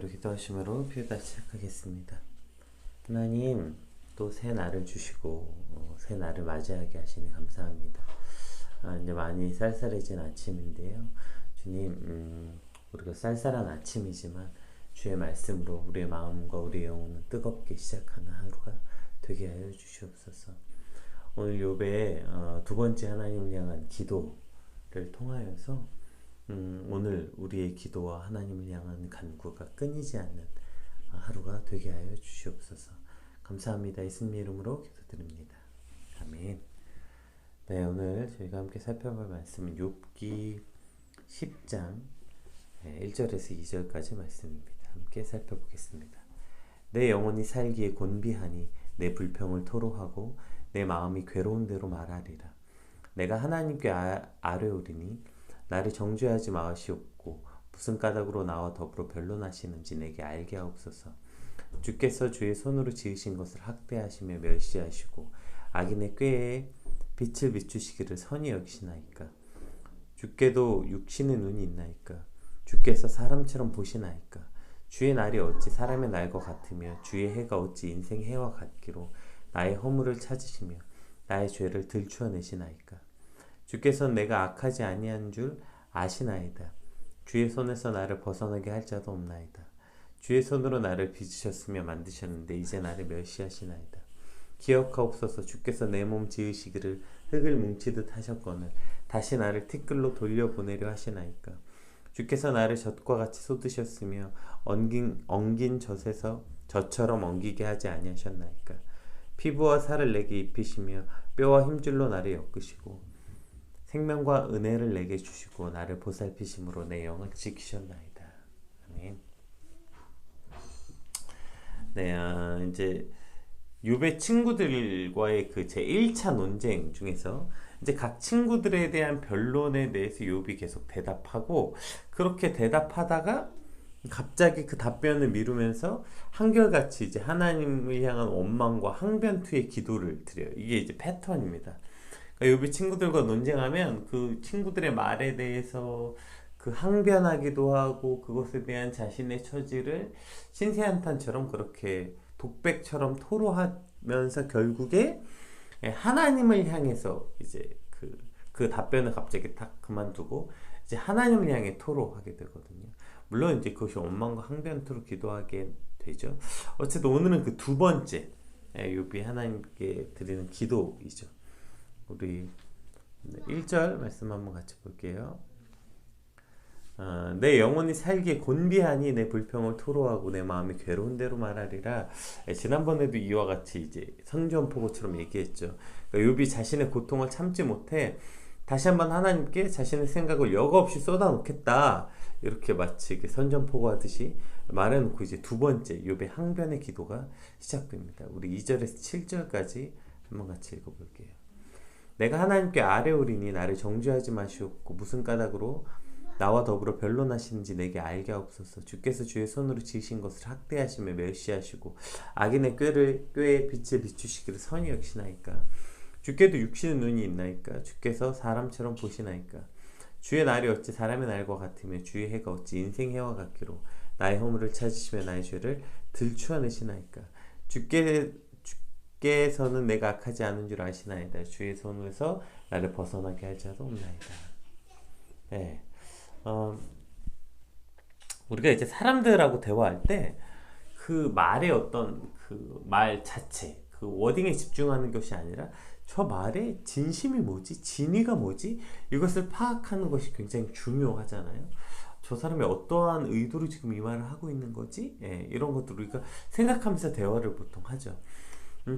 기도하심으로 피우다 시작하겠습니다. 하나님, 또 새 날을 주시고 새 날을 맞이하게 하시니 감사합니다. 이제 많이 쌀쌀해진 아침인데요. 주님, 우리가 쌀쌀한 아침이지만 주의 말씀으로 우리의 마음과 우리의 영혼을 뜨겁게 시작하는 하루가 되게 하여 주시옵소서. 오늘 욥의 두 번째 하나님을 향한 기도를 통하여서 오늘 우리의 기도와 하나님을 향한 간구가 끊이지 않는 하루가 되게 하여 주시옵소서. 감사합니다. 예수님 이름으로 기도드립니다. 아멘. 네, 오늘 저희가 함께 살펴볼 말씀은 욥기 10장 1절에서 2절까지 말씀입니다. 함께 살펴보겠습니다. 내 영혼이 살기에 곤비하니 내 불평을 토로하고 내 마음이 괴로운 대로 말하리라. 내가 하나님께 아뢰오리니 나를 정죄하지 마시옵고 무슨 까닭으로 나와 더불어 변론하시는지 내게 알게 하옵소서. 주께서 주의 손으로 지으신 것을 학대하시며 멸시하시고 악인의 꾀에 빛을 비추시기를 선히 여기시나이까. 주께도 육신의 눈이 있나이까. 주께서 사람처럼 보시나이까. 주의 날이 어찌 사람의 날과 같으며 주의 해가 어찌 인생 해와 같기로 나의 허물을 찾으시며 나의 죄를 들추어내시나이까. 주께서는 내가 악하지 아니한 줄 아시나이다. 주의 손에서 나를 벗어나게 할 자도 없나이다. 주의 손으로 나를 빚으셨으며 만드셨는데 이제 나를 멸시하시나이다. 기억하옵소서. 주께서 내 몸 지으시기를 흙을 뭉치듯 하셨거늘 다시 나를 티끌로 돌려보내려 하시나이까. 주께서 나를 젖과 같이 쏟으셨으며 엉긴 젖에서 젖처럼 엉기게 하지 아니하셨나이까. 피부와 살을 내게 입히시며 뼈와 힘줄로 나를 엮으시고 생명과 은혜를 내게 주시고 나를 보살피심으로 내 영을 지키셨나이다. 아멘. 네, 이제 욥의 친구들과의 그 제 1차 논쟁 중에서 이제 각 친구들에 대한 변론에 대해서 욥이 계속 대답하고 그렇게 대답하다가 갑자기 그 답변을 미루면서 한결같이 이제 하나님을 향한 원망과 항변투의 기도를 드려요. 이게 이제 패턴입니다. 그러니까 욥이 친구들과 논쟁하면 그 친구들의 말에 대해서 그 항변하기도 하고 그것에 대한 자신의 처지를 신세한탄처럼 그렇게 독백처럼 토로하면서 결국에 하나님을 향해서 이제 그 답변을 갑자기 딱 그만두고 이제 하나님을 향해 토로하게 되거든요. 물론 이제 그것이 원망과 항변투로 기도하게 되죠. 어쨌든 오늘은 그 두 번째 욥이 하나님께 드리는 기도이죠. 우리 1절 말씀 한번 같이 볼게요. 내 영혼이 살기에 곤비하니 내 불평을 토로하고 내 마음이 괴로운 대로 말하리라. 지난번에도 이와 같이 이제 선전포고처럼 얘기했죠. 그러니까 욥이 자신의 고통을 참지 못해 다시 한번 하나님께 자신의 생각을 여과 없이 쏟아놓겠다. 이렇게 마치 이렇게 선전포고하듯이 말해놓고 이제 두 번째 욥의 항변의 기도가 시작됩니다. 우리 2절에서 7절까지 한번 같이 읽어볼게요. 내가 하나님께 아뢰오리니 나를 정죄하지 마시옵고 무슨 까닭으로 나와 더불어 변론하시는지 내게 알게 하옵소서. 주께서 주의 손으로 지으신 것을 학대하시며 멸시하시고 악인의 꾀에 빛을 비추시기를 선히 여기시나이까. 주께도 육신의 눈이 있나이까. 주께서 사람처럼 보시나이까. 주의 날이 어찌 사람의 날과 같으며 주의 해가 어찌 인생 해와 같기로 나의 허물을 찾으시며 나의 죄를 들추어내시나이까. 주께서는 내가 악하지 않은 줄 아시나이다. 주의 손에서 나를 벗어나게 할 자도 없나이다. 네. 우리가 이제 사람들하고 대화할 때 그 말의 어떤 그 말 자체, 그 워딩에 집중하는 것이 아니라 저 말의 진심이 뭐지? 진위가 뭐지? 이것을 파악하는 것이 굉장히 중요하잖아요. 저 사람이 어떠한 의도로 지금 이 말을 하고 있는 거지? 이런 것들을 우리가 생각하면서 대화를 보통 하죠.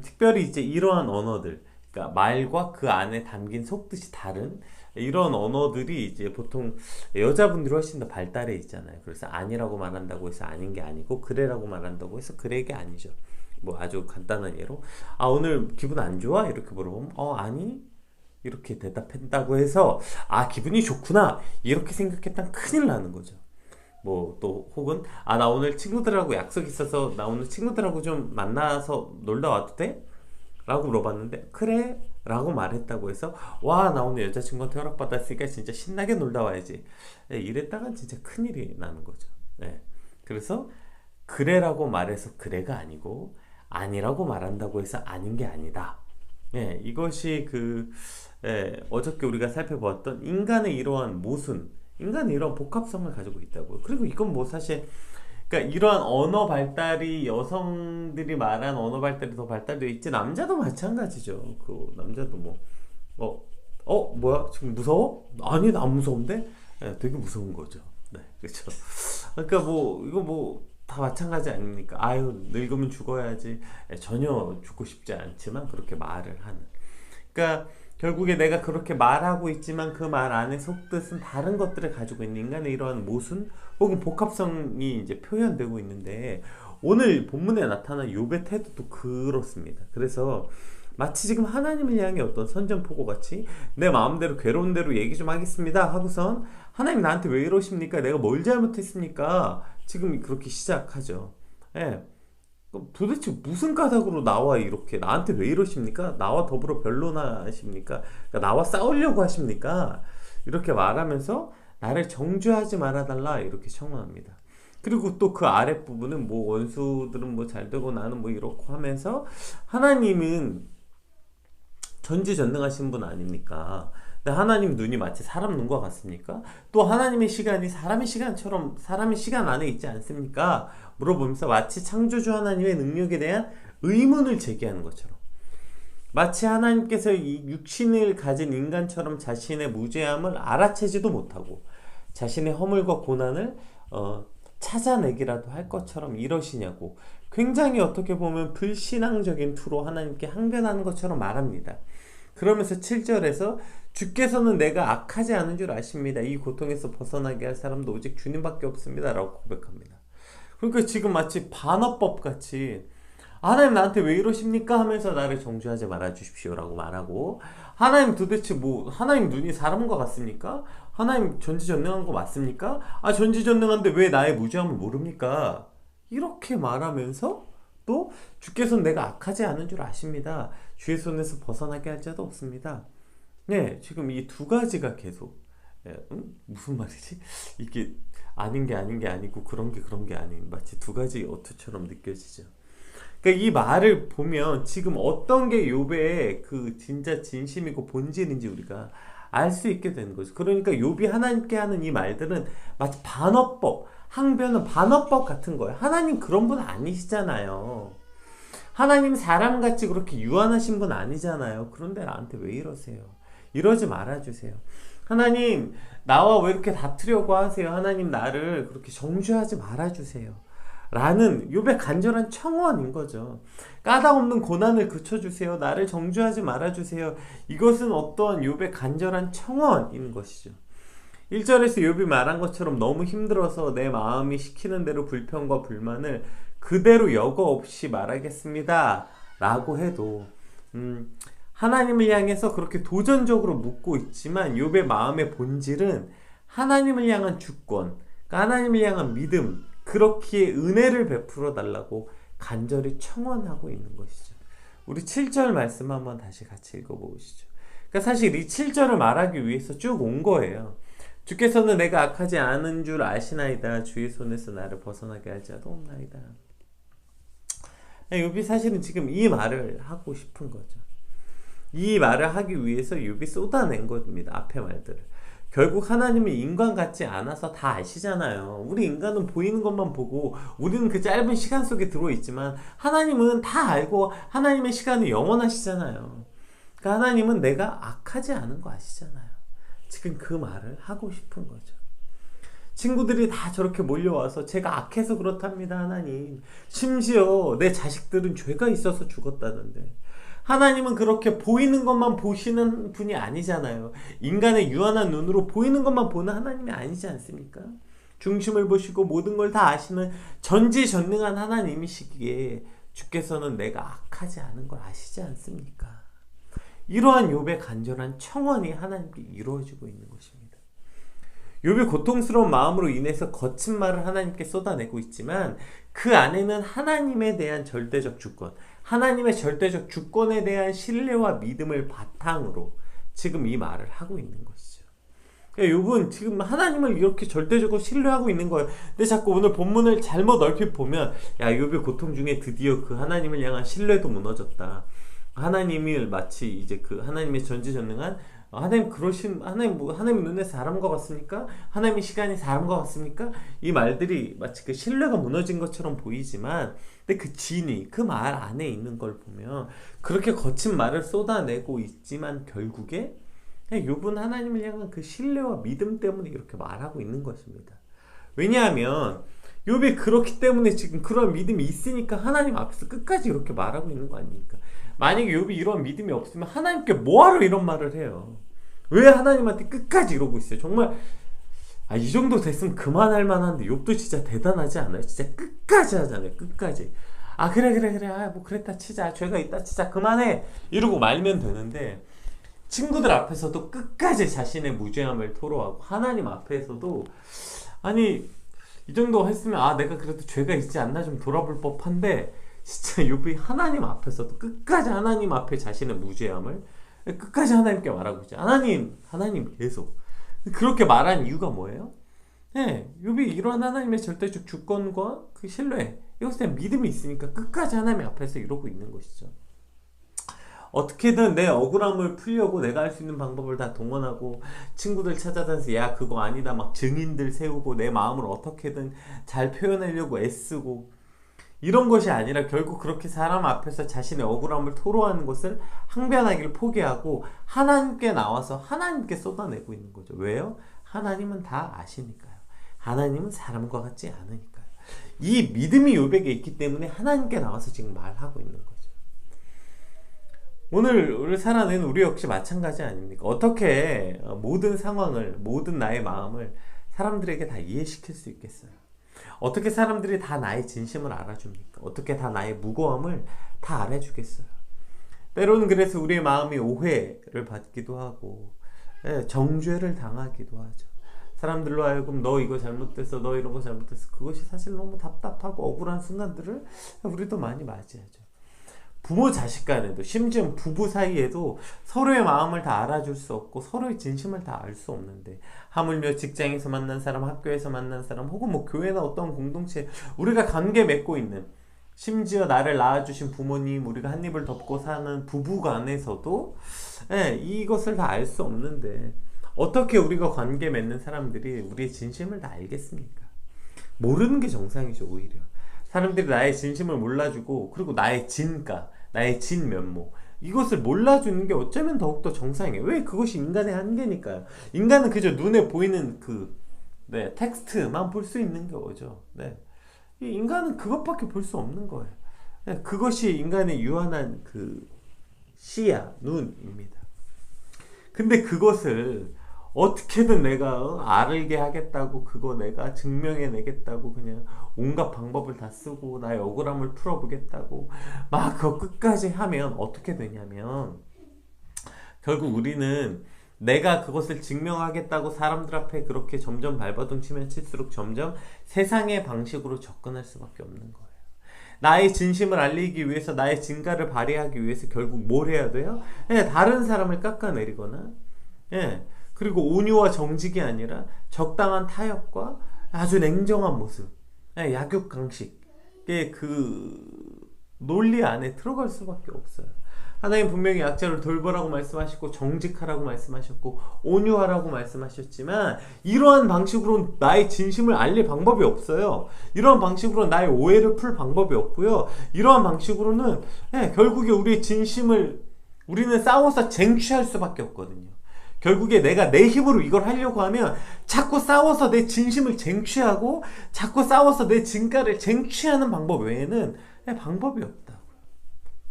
특별히 이제 이러한 언어들, 그러니까 말과 그 안에 담긴 속뜻이 다른 이런 언어들이 이제 보통 여자분들이 훨씬 더 발달해 있잖아요. 그래서 아니라고 말한다고 해서 아닌 게 아니고 그래라고 말한다고 해서 그래가 아니죠. 뭐 아주 간단한 예로 오늘 기분 안 좋아? 이렇게 물어보면 아니 이렇게 대답한다고 해서 기분이 좋구나 이렇게 생각했다면 큰일 나는 거죠. 뭐 또 혹은 나 오늘 친구들하고 약속 있어서 나 오늘 친구들하고 좀 만나서 놀다 와도 돼? 라고 물어봤는데 그래? 라고 말했다고 해서 와 나 오늘 여자친구한테 허락받았으니까 진짜 신나게 놀다 와야지 이랬다간 진짜 큰일이 나는 거죠. 그래서 그래라고 말해서 그래가 아니고 아니라고 말한다고 해서 아닌 게 아니다. 예, 이것이 어저께 우리가 살펴보았던 인간의 이러한 모순, 인간의 이러한 복합성을 가지고 있다고요. 그리고 이건 뭐 사실 그러니까 이러한 언어 발달이 여성들이 말한 언어 발달이 더 발달되어 있지 남자도 마찬가지죠. 그 남자도 뭐야 지금 무서워? 아니 나 안 무서운데? 네, 되게 무서운 거죠. 네, 그렇죠. 그러니까 뭐 이거 뭐 다 마찬가지 아닙니까? 아유 늙으면 죽어야지. 네, 전혀 죽고 싶지 않지만 그렇게 말을 하는. 그러니까 결국에 내가 그렇게 말하고 있지만 그 말 안에 속뜻은 다른 것들을 가지고 있는 인간의 이러한 모순 혹은 복합성이 이제 표현되고 있는데 오늘 본문에 나타난 욥의 태도도 그렇습니다. 그래서 마치 지금 하나님을 향해 어떤 선전포고 같이 내 마음대로 괴로운 대로 얘기 좀 하겠습니다 하고선 하나님 나한테 왜 이러십니까? 내가 뭘 잘못했습니까? 지금 그렇게 시작하죠. 예. 그럼 도대체 무슨 까닭으로 나와 이렇게 나한테 왜 이러십니까? 나와 더불어 변론하십니까? 그러니까 나와 싸우려고 하십니까? 이렇게 말하면서 나를 정죄하지 말아달라 이렇게 청원합니다. 그리고 또 그 아랫부분은 뭐 원수들은 뭐 잘되고 나는 뭐 이렇고 하면서 하나님은 전지전능하신 분 아닙니까? 근데 하나님 눈이 마치 사람 눈과 같습니까? 또 하나님의 시간이 사람의 시간처럼 사람의 시간 안에 있지 않습니까? 물어보면서 마치 창조주 하나님의 능력에 대한 의문을 제기하는 것처럼 마치 하나님께서 이 육신을 가진 인간처럼 자신의 무죄함을 알아채지도 못하고 자신의 허물과 고난을 찾아내기라도 할 것처럼 이러시냐고 굉장히 어떻게 보면 불신앙적인 투로 하나님께 항변하는 것처럼 말합니다. 그러면서 7절에서 주께서는 내가 악하지 않은 줄 아십니다. 이 고통에서 벗어나게 할 사람도 오직 주님밖에 없습니다. 라고 고백합니다. 그러니까 지금 마치 반어법 같이 하나님 나한테 왜 이러십니까? 하면서 나를 정죄하지 말아주십시오 라고 말하고 하나님 도대체 뭐 하나님 눈이 사람과 같습니까? 하나님 전지전능한 거 맞습니까? 아 전지전능한데 왜 나의 무죄함을 모릅니까? 이렇게 말하면서 또 주께서는 내가 악하지 않은 줄 아십니다. 주의 손에서 벗어나게 할 자도 없습니다. 네, 지금 이 두 가지가 계속 무슨 말이지? 이게 아닌 게 아닌 게 아니고 그런 게 아닌 마치 두 가지 어투처럼 느껴지죠. 그러니까 이 말을 보면 지금 어떤 게 욥의 그 진짜 진심이고 본질인지 우리가 알 수 있게 되는 거죠. 그러니까 욥이 하나님께 하는 이 말들은 마치 반어법, 항변은 반어법 같은 거예요. 하나님 그런 분 아니시잖아요. 하나님 사람같이 그렇게 유한하신 분 아니잖아요. 그런데 나한테 왜 이러세요? 이러지 말아주세요. 하나님 나와 왜 이렇게 다투려고 하세요? 하나님 나를 그렇게 정죄하지 말아주세요. 라는 욥의 간절한 청원인 거죠. 까닭없는 고난을 그쳐주세요. 나를 정죄하지 말아주세요. 이것은 어떠한 욥의 간절한 청원인 것이죠. 1절에서 욥이 말한 것처럼 너무 힘들어서 내 마음이 시키는 대로 불평과 불만을 그대로 여과 없이 말하겠습니다. 라고 해도 하나님을 향해서 그렇게 도전적으로 묻고 있지만 욥의 마음의 본질은 하나님을 향한 주권, 하나님을 향한 믿음, 그렇기에 은혜를 베풀어 달라고 간절히 청원하고 있는 것이죠. 우리 7절 말씀 한번 다시 같이 읽어보시죠. 그러니까 사실 이 7절을 말하기 위해서 쭉 온 거예요. 주께서는 내가 악하지 않은 줄 아시나이다. 주의 손에서 나를 벗어나게 할 자도 없나이다. 욥이 사실은 지금 이 말을 하고 싶은 거죠. 이 말을 하기 위해서 욥이 쏟아낸 겁니다. 앞에 말들을. 결국 하나님은 인간 같지 않아서 다 아시잖아요. 우리 인간은 보이는 것만 보고 우리는 그 짧은 시간 속에 들어있지만 하나님은 다 알고 하나님의 시간은 영원하시잖아요. 그러니까 하나님은 내가 악하지 않은 거 아시잖아요. 지금 그 말을 하고 싶은 거죠. 친구들이 다 저렇게 몰려와서 제가 악해서 그렇답니다. 하나님. 심지어 내 자식들은 죄가 있어서 죽었다는데 하나님은 그렇게 보이는 것만 보시는 분이 아니잖아요. 인간의 유한한 눈으로 보이는 것만 보는 하나님이 아니지 않습니까? 중심을 보시고 모든 걸 다 아시는 전지전능한 하나님이시기에 주께서는 내가 악하지 않은 걸 아시지 않습니까? 이러한 욥의 간절한 청원이 하나님께 이루어지고 있는 것입니다. 욥이 고통스러운 마음으로 인해서 거친 말을 하나님께 쏟아내고 있지만 그 안에는 하나님에 대한 절대적 주권, 하나님의 절대적 주권에 대한 신뢰와 믿음을 바탕으로 지금 이 말을 하고 있는 것이죠. 야, 욥은 지금 하나님을 이렇게 절대적으로 신뢰하고 있는 거예요. 근데 자꾸 오늘 본문을 잘못 얼핏 보면 야, 욥의 고통 중에 드디어 그 하나님을 향한 신뢰도 무너졌다. 하나님을 마치 이제 그 하나님의 전지전능한 하나님 그러신 하나님 뭐 하나님 눈에 사람과 같습니까? 하나님의 시간이 사람과 같습니까? 이 말들이 마치 그 신뢰가 무너진 것처럼 보이지만 근데 그 진위 그 말 안에 있는 걸 보면 그렇게 거친 말을 쏟아내고 있지만 결국에 욥은 하나님을 향한 그 신뢰와 믿음 때문에 이렇게 말하고 있는 것입니다. 왜냐하면 욥이 그렇기 때문에 지금 그런 믿음이 있으니까 하나님 앞에서 끝까지 이렇게 말하고 있는 거 아닙니까? 만약에 욥이 이런 믿음이 없으면 하나님께 뭐하러 이런 말을 해요? 왜 하나님한테 끝까지 이러고 있어요? 정말 이 정도 됐으면 그만할 만한데 욥도 진짜 대단하지 않아요? 진짜 끝까지 하잖아요. 끝까지. 그래 뭐 그랬다 치자, 죄가 있다 치자, 그만해 이러고 말면 되는데 친구들 앞에서도 끝까지 자신의 무죄함을 토로하고 하나님 앞에서도 아니 이 정도 했으면 내가 그래도 죄가 있지 않나 좀 돌아볼 법한데 진짜 욥이 하나님 앞에서도 끝까지 하나님 앞에 자신의 무죄함을 끝까지 하나님께 말하고 있죠. 하나님 계속 그렇게 말한 이유가 뭐예요? 욥이 이런 하나님의 절대적 주권과 그 신뢰 이것에 대한 믿음이 있으니까 끝까지 하나님 앞에서 이러고 있는 것이죠. 어떻게든 내 억울함을 풀려고 내가 할 수 있는 방법을 다 동원하고 친구들 찾아다니면서 야 그거 아니다 막 증인들 세우고 내 마음을 어떻게든 잘 표현하려고 애쓰고 이런 것이 아니라 결국 그렇게 사람 앞에서 자신의 억울함을 토로하는 것을 항변하기를 포기하고 하나님께 나와서 하나님께 쏟아내고 있는 거죠. 왜요? 하나님은 다 아시니까요. 하나님은 사람과 같지 않으니까요. 이 믿음이 욥에게 있기 때문에 하나님께 나와서 지금 말하고 있는 거죠. 오늘 살아내는 우리 역시 마찬가지 아닙니까? 어떻게 모든 상황을, 모든 나의 마음을 사람들에게 다 이해시킬 수 있겠어요? 어떻게 사람들이 다 나의 진심을 알아줍니까? 어떻게 다 나의 무고함을 다 알아주겠어요? 때로는 그래서 우리의 마음이 오해를 받기도 하고 정죄를 당하기도 하죠. 사람들로 하여금 너 이거 잘못됐어, 너 이런 거 잘못됐어. 그것이 사실 너무 답답하고 억울한 순간들을 우리도 많이 맞이하죠. 부모 자식 간에도 심지어 부부 사이에도 서로의 마음을 다 알아줄 수 없고 서로의 진심을 다 알 수 없는데 하물며 직장에서 만난 사람, 학교에서 만난 사람 혹은 뭐 교회나 어떤 공동체 우리가 관계 맺고 있는 심지어 나를 낳아주신 부모님 우리가 한 입을 덮고 사는 부부 간에서도 이것을 다 알 수 없는데 어떻게 우리가 관계 맺는 사람들이 우리의 진심을 다 알겠습니까? 모르는 게 정상이죠. 오히려 사람들이 나의 진심을 몰라주고 그리고 나의 진가, 나의 진면모 이것을 몰라주는 게 어쩌면 더욱더 정상이에요. 왜? 그것이 인간의 한계니까요. 인간은 그저 눈에 보이는 텍스트만 볼 수 있는 거죠. 이 인간은 그것밖에 볼 수 없는 거예요. 그것이 인간의 유한한 그 시야, 눈입니다. 근데 그것을 어떻게든 내가 알게 하겠다고 그거 내가 증명해내겠다고 그냥 온갖 방법을 다 쓰고 나의 억울함을 풀어보겠다고 막 그거 끝까지 하면 어떻게 되냐면 결국 우리는 내가 그것을 증명하겠다고 사람들 앞에 그렇게 점점 발버둥 치면 칠수록 점점 세상의 방식으로 접근할 수밖에 없는 거예요. 나의 진심을 알리기 위해서 나의 진가를 발휘하기 위해서 결국 뭘 해야 돼요? 다른 사람을 깎아내리거나 그리고 온유와 정직이 아니라 적당한 타협과 아주 냉정한 모습, 약육강식의 그 논리 안에 들어갈 수밖에 없어요. 하나님 분명히 약자를 돌보라고 말씀하셨고 정직하라고 말씀하셨고 온유하라고 말씀하셨지만 이러한 방식으로는 나의 진심을 알릴 방법이 없어요. 이러한 방식으로는 나의 오해를 풀 방법이 없고요. 이러한 방식으로는 결국에 우리의 진심을 우리는 싸워서 쟁취할 수밖에 없거든요. 결국에 내가 내 힘으로 이걸 하려고 하면 자꾸 싸워서 내 진심을 쟁취하고 자꾸 싸워서 내 진가를 쟁취하는 방법 외에는 방법이 없다고요.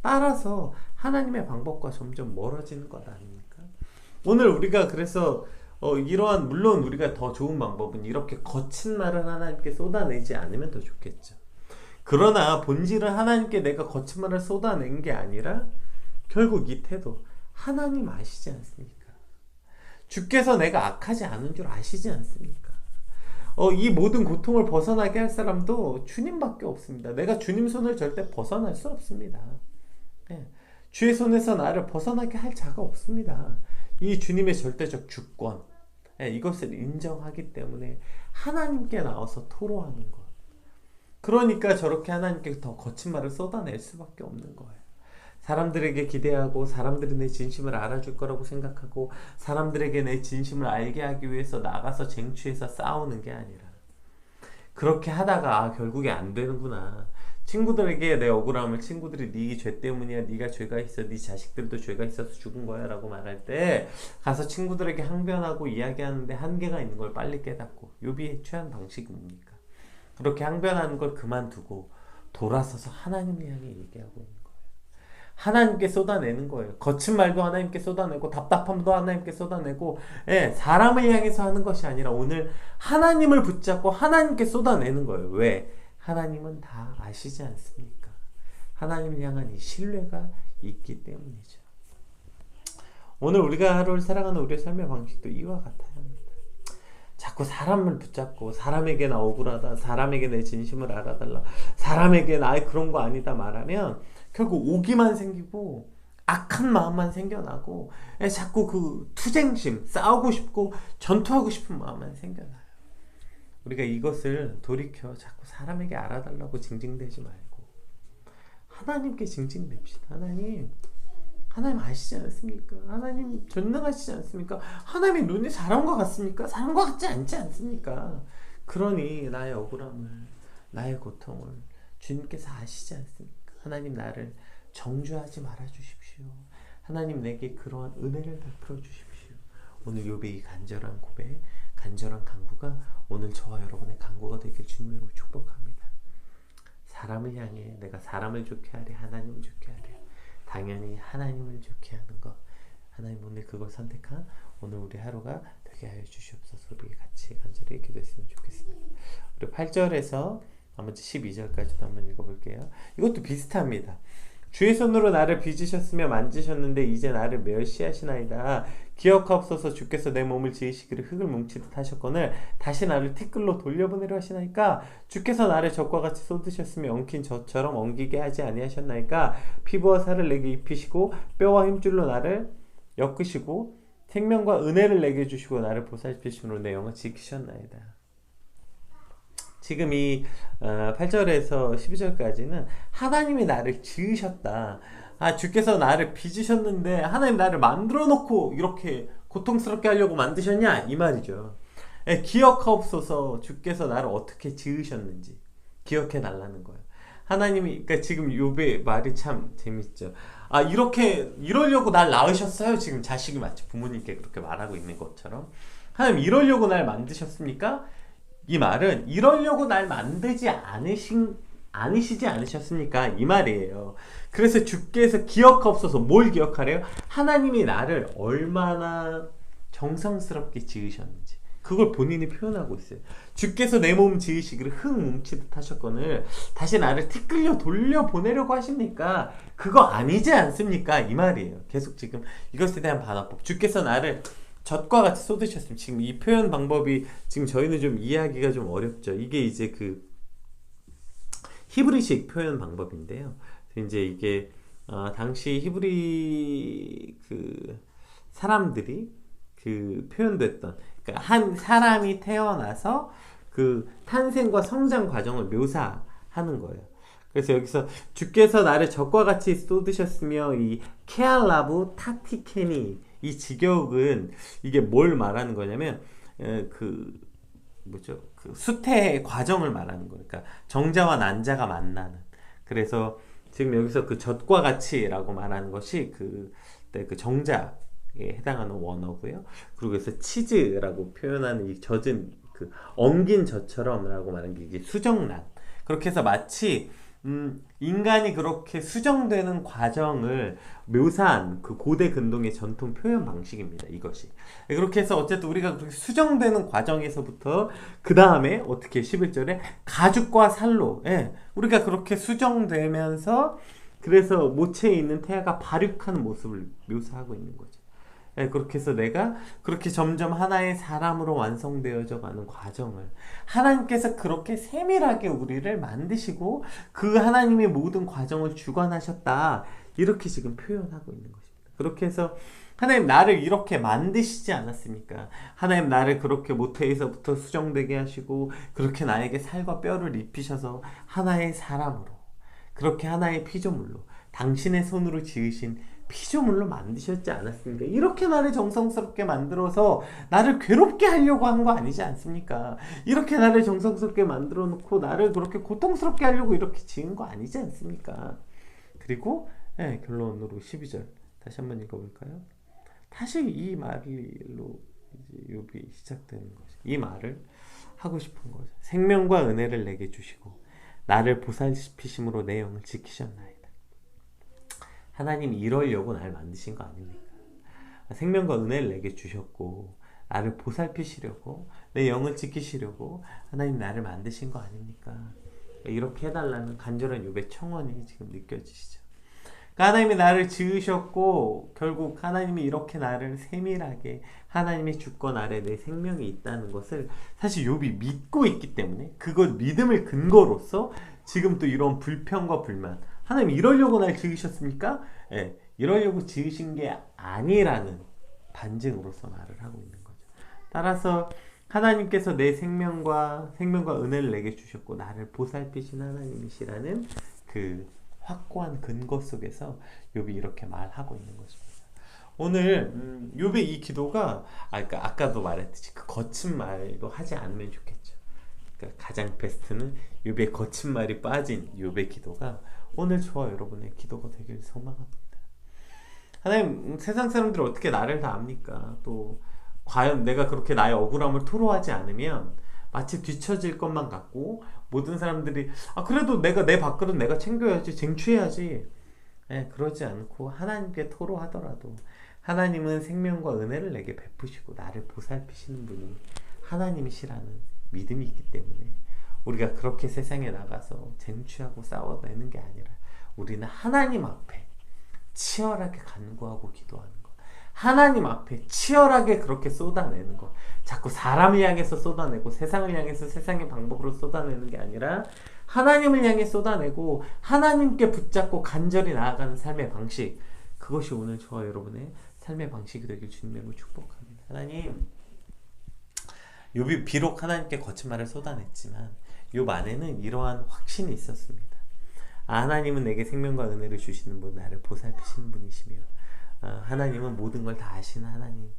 따라서 하나님의 방법과 점점 멀어지는 것 아닙니까? 오늘 우리가 그래서 이러한 물론 우리가 더 좋은 방법은 이렇게 거친 말을 하나님께 쏟아내지 않으면 더 좋겠죠. 그러나 본질은 하나님께 내가 거친 말을 쏟아낸 게 아니라 결국 이 태도 하나님 아시지 않습니까? 주께서 내가 악하지 않은 줄 아시지 않습니까? 이 모든 고통을 벗어나게 할 사람도 주님밖에 없습니다. 내가 주님 손을 절대 벗어날 수 없습니다. 주의 손에서 나를 벗어나게 할 자가 없습니다. 이 주님의 절대적 주권, 이것을 인정하기 때문에 하나님께 나와서 토로하는 것. 그러니까 저렇게 하나님께 더 거친 말을 쏟아낼 수밖에 없는 거예요. 사람들에게 기대하고 사람들이 내 진심을 알아줄 거라고 생각하고 사람들에게 내 진심을 알게 하기 위해서 나가서 쟁취해서 싸우는 게 아니라 그렇게 하다가 결국에 안 되는구나. 친구들에게 내 억울함을 친구들이 네 죄 때문이야, 네가 죄가 있어, 네 자식들도 죄가 있어서 죽은 거야 라고 말할 때 가서 친구들에게 항변하고 이야기하는데 한계가 있는 걸 빨리 깨닫고, 욥이 취한 방식이 뭡니까? 그렇게 항변하는 걸 그만두고 돌아서서 하나님을 향해 얘기하고 있는 거예요. 하나님께 쏟아내는 거예요. 거친 말도 하나님께 쏟아내고 답답함도 하나님께 쏟아내고, 사람을 향해서 하는 것이 아니라 오늘 하나님을 붙잡고 하나님께 쏟아내는 거예요. 왜? 하나님은 다 아시지 않습니까? 하나님을 향한 이 신뢰가 있기 때문이죠. 오늘 우리가 하루를 살아가는 우리의 삶의 방식도 이와 같아야 합니다. 자꾸 사람을 붙잡고 사람에게 나 억울하다, 사람에게 내 진심을 알아달라, 사람에게 나 그런 거 아니다 말하면 결국 오기만 생기고 악한 마음만 생겨나고 자꾸 그 투쟁심, 싸우고 싶고 전투하고 싶은 마음만 생겨나요. 우리가 이것을 돌이켜 자꾸 사람에게 알아달라고 징징대지 말고 하나님께 징징댑시다. 하나님 아시지 않습니까? 하나님 전능하시지 않습니까? 하나님의 눈이 사람과 같습니까? 사람과 같지 않지 않습니까? 그러니 나의 억울함을, 나의 고통을 주님께서 아시지 않습니까? 하나님 나를 정죄하지 말아주십시오. 하나님 내게 그러한 은혜를 베풀어 주십시오. 오늘 욥의 이 간절한 고백, 간절한 간구가 오늘 저와 여러분의 간구가 되길 주님으로 축복합니다. 사람을 향해 내가 사람을 좋게 하랴, 하나님을 좋게 하랴. 당연히 하나님을 좋게 하는 것. 하나님 오늘 그걸 선택한 오늘 우리 하루가 되게 하여 주시옵소서. 우리 같이 간절히 기도했으면 좋겠습니다. 우리 8절에서 나머지 12절까지도 한번 읽어볼게요. 이것도 비슷합니다. 주의 손으로 나를 빚으셨으며 만지셨는데 이제 나를 멸시하시나이다. 기억하옵소서. 주께서 내 몸을 지으시기를 흙을 뭉치듯 하셨거늘 다시 나를 티끌로 돌려보내려 하시나이까. 주께서 나를 젖과 같이 쏟으셨으며 엉킨 젖처럼 엉기게 하지 아니하셨나이까. 피부와 살을 내게 입히시고 뼈와 힘줄로 나를 엮으시고 생명과 은혜를 내게 주시고 나를 보살피심으로 내 영을 지키셨나이다. 지금 이 8절에서 12절까지는 하나님이 나를 지으셨다. 주께서 나를 빚으셨는데 하나님 나를 만들어 놓고 이렇게 고통스럽게 하려고 만드셨냐? 이 말이죠. 기억하옵소서. 주께서 나를 어떻게 지으셨는지 기억해 달라는 거예요. 하나님이, 그러니까 지금 욥의 말이 참 재밌죠. 이러려고 날 낳으셨어요? 지금 자식이 마치 부모님께 그렇게 말하고 있는 것처럼. 하나님 이러려고 날 만드셨습니까? 이 말은 이러려고 날 만들지 않으시지 않으셨습니까? 이 말이에요. 그래서 주께서 기억하옵소서. 뭘 기억하래요? 하나님이 나를 얼마나 정성스럽게 지으셨는지 그걸 본인이 표현하고 있어요. 주께서 내 몸 지으시기를 흙 뭉치듯 하셨거늘 다시 나를 티끌려 돌려보내려고 하십니까? 그거 아니지 않습니까? 이 말이에요. 계속 지금 이것에 대한 반화법. 주께서 나를 젖과 같이 쏟으셨습니다. 지금 이 표현 방법이 지금 저희는 좀 이해하기가 좀 어렵죠. 이게 이제 그 히브리식 표현 방법인데요. 이제 이게 당시 히브리 그 사람들이 그 표현됐던, 그러니까 한 사람이 태어나서 그 탄생과 성장 과정을 묘사하는 거예요. 그래서 여기서 주께서 나를 젖과 같이 쏟으셨으며 이 케알라부 타티케니 이 직역은 이게 뭘 말하는 거냐면 그 수태의 과정을 말하는 거예요. 그러니까 정자와 난자가 만나는. 그래서 지금 여기서 그 젖과 같이라고 말하는 것이 그 정자에 해당하는 원어고요. 그리고 그래서 치즈라고 표현하는 이 젖은 그 엉긴 젖처럼라고 말하는 게 이게 수정란. 그렇게 해서 마치 인간이 그렇게 수정되는 과정을 묘사한 그 고대 근동의 전통 표현 방식입니다. 이것이. 그렇게 해서 어쨌든 우리가 그렇게 수정되는 과정에서부터 그 다음에 어떻게 11절에 가죽과 살로 우리가 그렇게 수정되면서 그래서 모체에 있는 태아가 발육하는 모습을 묘사하고 있는 거죠. 그렇게 해서 내가 그렇게 점점 하나의 사람으로 완성되어져 가는 과정을 하나님께서 그렇게 세밀하게 우리를 만드시고 그 하나님의 모든 과정을 주관하셨다. 이렇게 지금 표현하고 있는 것입니다. 그렇게 해서 하나님 나를 이렇게 만드시지 않았습니까? 하나님 나를 그렇게 모태에서부터 수정되게 하시고 그렇게 나에게 살과 뼈를 입히셔서 하나의 사람으로 그렇게 하나의 피조물로 당신의 손으로 지으신 피조물로 만드셨지 않았습니까? 이렇게 나를 정성스럽게 만들어서 나를 괴롭게 하려고 한 거 아니지 않습니까? 이렇게 나를 정성스럽게 만들어 놓고 나를 그렇게 고통스럽게 하려고 이렇게 지은 거 아니지 않습니까? 그리고 결론으로 12절 다시 한번 읽어볼까요? 다시 이 말로 이제 욥이 시작되는 거죠. 이 말을 하고 싶은 거죠. 생명과 은혜를 내게 주시고 나를 보살피심으로 내 영을 지키셨나이다. 하나님이 이러려고 날 만드신 거 아닙니까? 생명과 은혜를 내게 주셨고 나를 보살피시려고 내 영을 지키시려고 하나님 나를 만드신 거 아닙니까? 이렇게 해달라는 간절한 욥의 청원이 지금 느껴지시죠. 하나님이 나를 지으셨고 결국 하나님이 이렇게 나를 세밀하게 하나님의 주권 아래 내 생명이 있다는 것을 사실 욥이 믿고 있기 때문에 그것 믿음을 근거로서 지금 또 이런 불평과 불만 하나님 이러려고 날 지으셨습니까? 이러려고 지으신 게 아니라는 반증으로서 말을 하고 있는 거죠. 따라서 하나님께서 내 생명과 은혜를 내게 주셨고 나를 보살피신 하나님이시라는 그 확고한 근거 속에서 욥이 이렇게 말하고 있는 것입니다. 오늘 욥의 이 기도가 그러니까 아까도 말했듯이 그 거친 말도 하지 않으면 좋겠죠. 그러니까 가장 베스트는 욥의 거친 말이 빠진 욥의 기도가 오늘 저와 여러분의 기도가 되길 소망합니다. 하나님, 세상 사람들이 어떻게 나를 다 압니까? 또 과연 내가 그렇게 나의 억울함을 토로하지 않으면 마치 뒤처질 것만 같고 모든 사람들이 그래도 내가 내 밥그릇 내가 챙겨야지 쟁취해야지 그러지 않고 하나님께 토로하더라도 하나님은 생명과 은혜를 내게 베푸시고 나를 보살피시는 분이 하나님이시라는 믿음이 있기 때문에 우리가 그렇게 세상에 나가서 쟁취하고 싸워내는 게 아니라 우리는 하나님 앞에 치열하게 간구하고 기도하는 것, 하나님 앞에 치열하게 그렇게 쏟아내는 것, 자꾸 사람을 향해서 쏟아내고 세상을 향해서 세상의 방법으로 쏟아내는 게 아니라 하나님을 향해 쏟아내고 하나님께 붙잡고 간절히 나아가는 삶의 방식, 그것이 오늘 저와 여러분의 삶의 방식이 되길 주님으로 축복합니다. 하나님, 욥이 비록 하나님께 거친 말을 쏟아냈지만 욥 안에는 이러한 확신이 있었습니다. 하나님은 내게 생명과 은혜를 주시는 분, 나를 보살피시는 분이시며 하나님은 모든 걸 다 아시는 하나님.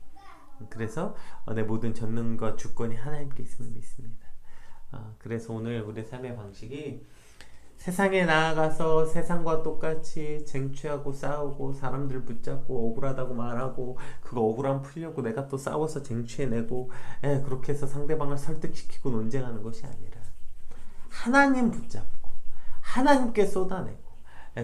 그래서 내 모든 전능과 주권이 하나님께 있음을 믿습니다. 그래서 오늘 우리의 삶의 방식이 세상에 나아가서 세상과 똑같이 쟁취하고 싸우고 사람들 붙잡고 억울하다고 말하고 그거 억울함 풀려고 내가 또 싸워서 쟁취해내고 그렇게 해서 상대방을 설득시키고 논쟁하는 것이 아니라 하나님 붙잡고 하나님께 쏟아내고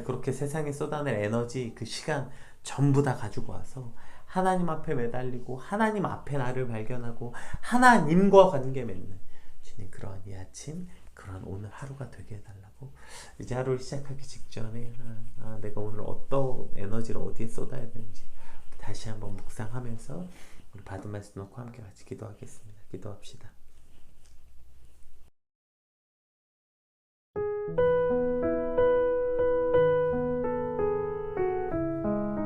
그렇게 세상에 쏟아낼 에너지 그 시간 전부 다 가지고 와서 하나님 앞에 매달리고 하나님 앞에 나를 발견하고 하나님과 관계 맺는 주님 그러한 이 아침 그러한 오늘 하루가 되게 해달라고 이제 하루를 시작하기 직전에 내가 오늘 어떤 에너지를 어디에 쏟아야 되는지 다시 한번 묵상하면서 우리 받은 말씀 놓고 함께 같이 기도하겠습니다. 기도합시다.